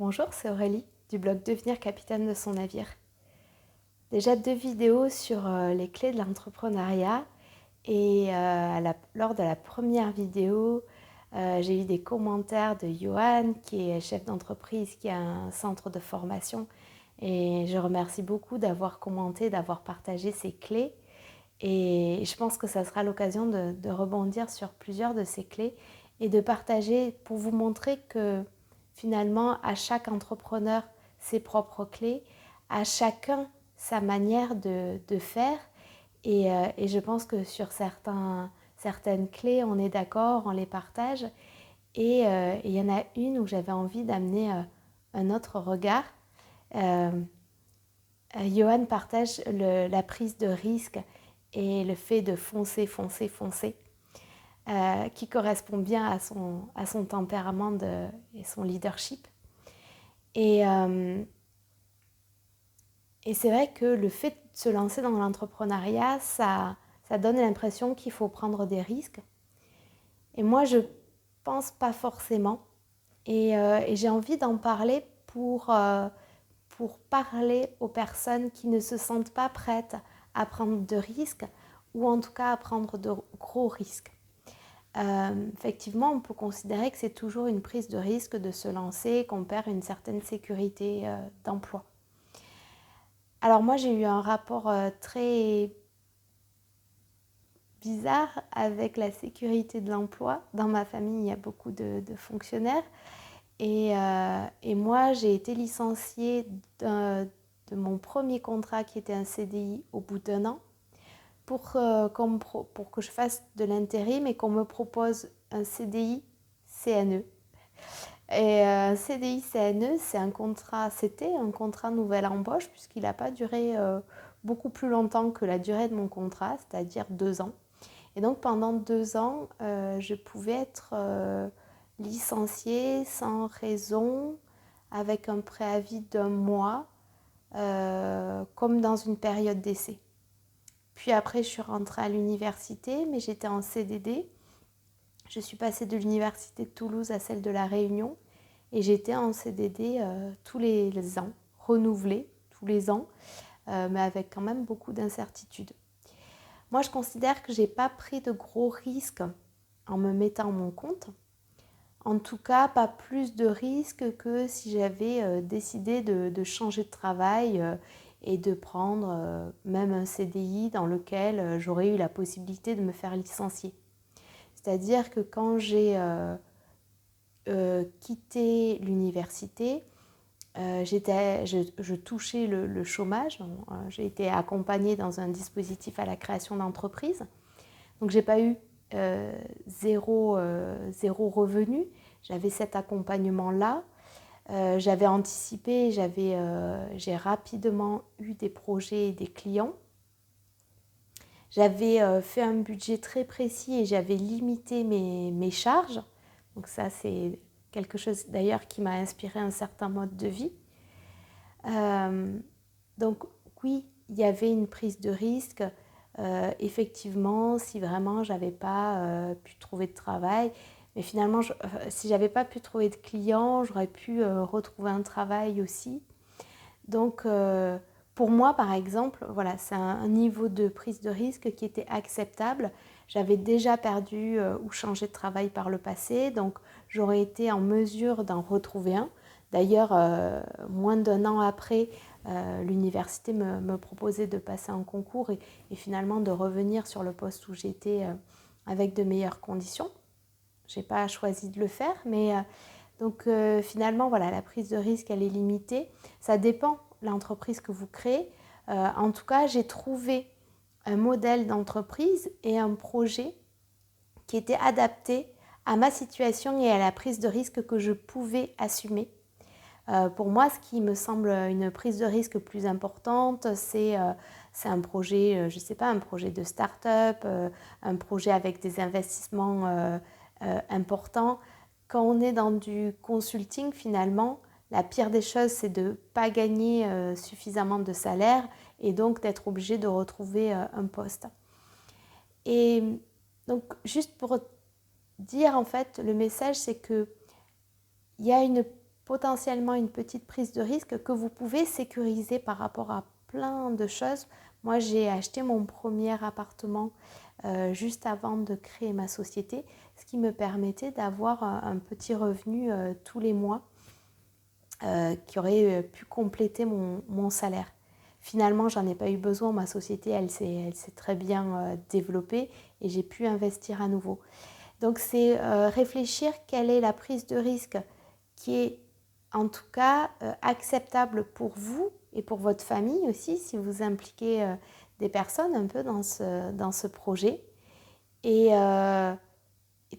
Bonjour, c'est Aurélie du blog Devenir capitaine de son navire. Déjà 2 vidéos sur les clés de l'entrepreneuriat et lors de la première vidéo, j'ai eu des commentaires de Johan qui est chef d'entreprise, qui a un centre de formation et je remercie beaucoup d'avoir commenté, d'avoir partagé ces clés et je pense que ça sera l'occasion de rebondir sur plusieurs de ces clés et de partager pour vous montrer que finalement, à chaque entrepreneur, ses propres clés, à chacun sa manière de faire. Et je pense que sur certaines clés, on est d'accord, on les partage. Et il y en a une où j'avais envie d'amener un autre regard. Euh, Johan partage la prise de risque et le fait de foncer, foncer, foncer. Qui correspond bien à son tempérament et son leadership. Et, euh, et c'est vrai que le fait de se lancer dans l'entrepreneuriat, ça donne l'impression qu'il faut prendre des risques. Et moi, je pense pas forcément. Et j'ai envie d'en parler pour parler aux personnes qui ne se sentent pas prêtes à prendre de risques ou en tout cas à prendre de gros risques. Effectivement, on peut considérer que c'est toujours une prise de risque de se lancer, qu'on perd une certaine sécurité d'emploi. Alors moi, j'ai eu un rapport très bizarre avec la sécurité de l'emploi. Dans ma famille, il y a beaucoup de fonctionnaires. Et moi, j'ai été licenciée de mon premier contrat qui était un CDI au bout d'un an pour que je fasse de l'intérim et qu'on me propose un CDI CNE. Et un CDI CNE, c'était un contrat nouvelle embauche puisqu'il n'a pas duré beaucoup plus longtemps que la durée de mon contrat, c'est-à-dire 2 ans. Et donc pendant 2 ans, je pouvais être licenciée sans raison, avec un préavis d'1 mois, comme dans une période d'essai. Puis après, je suis rentrée à l'université, mais j'étais en CDD. Je suis passée de l'université de Toulouse à celle de La Réunion et j'étais en CDD tous les ans, renouvelée tous les ans, mais avec quand même beaucoup d'incertitudes. Moi, je considère que je n'ai pas pris de gros risques en me mettant à mon compte. En tout cas, pas plus de risques que si j'avais décidé de changer de travail et de prendre même un CDI dans lequel j'aurais eu la possibilité de me faire licencier. C'est-à-dire que quand j'ai quitté l'université, je touchais le chômage. Donc, j'ai été accompagnée dans un dispositif à la création d'entreprise. Donc, j'ai pas eu zéro revenu. J'avais cet accompagnement-là. J'avais anticipé, j'ai rapidement eu des projets et des clients. J'avais fait un budget très précis et j'avais limité mes charges. Donc ça, c'est quelque chose d'ailleurs qui m'a inspiré un certain mode de vie. Donc oui, il y avait une prise de risque. Effectivement, si vraiment j'avais pas pu trouver de travail, mais finalement, si j'avais pas pu trouver de clients, j'aurais pu retrouver un travail aussi. Donc, pour moi, par exemple, voilà, c'est un niveau de prise de risque qui était acceptable. J'avais déjà perdu ou changé de travail par le passé, donc j'aurais été en mesure d'en retrouver un. D'ailleurs, moins d'1 an après, l'université me proposait de passer un concours et finalement de revenir sur le poste où j'étais avec de meilleures conditions. Je n'ai pas choisi de le faire, mais donc finalement, voilà, la prise de risque, elle est limitée. Ça dépend de l'entreprise que vous créez. En tout cas, j'ai trouvé un modèle d'entreprise et un projet qui était adapté à ma situation et à la prise de risque que je pouvais assumer. Pour moi, ce qui me semble une prise de risque plus importante, c'est un projet, je ne sais pas, un projet de start-up, un projet avec des investissements importants. Quand on est dans du consulting, finalement, la pire des choses, c'est de ne pas gagner suffisamment de salaire et donc d'être obligé de retrouver un poste. Et donc, juste pour dire, en fait, le message, c'est que il y a une potentiellement une petite prise de risque que vous pouvez sécuriser par rapport à plein de choses. Moi, j'ai acheté mon premier appartement juste avant de créer ma société, ce qui me permettait d'avoir un petit revenu tous les mois qui aurait pu compléter mon salaire. Finalement, j'en ai pas eu besoin. Ma société, elle s'est très bien développée et j'ai pu investir à nouveau. Donc, c'est réfléchir quelle est la prise de risque qui est en tout cas acceptable pour vous et pour votre famille aussi, si vous impliquez des personnes un peu dans ce projet. Et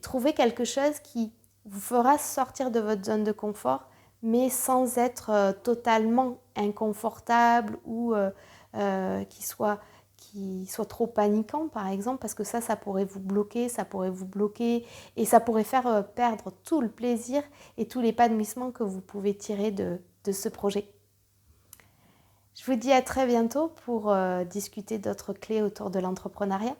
trouver quelque chose qui vous fera sortir de votre zone de confort, mais sans être totalement inconfortable ou qui soit trop paniquant, par exemple, parce que ça pourrait vous bloquer, et ça pourrait faire perdre tout le plaisir et tout l'épanouissement que vous pouvez tirer de ce projet. Je vous dis à très bientôt pour discuter d'autres clés autour de l'entrepreneuriat.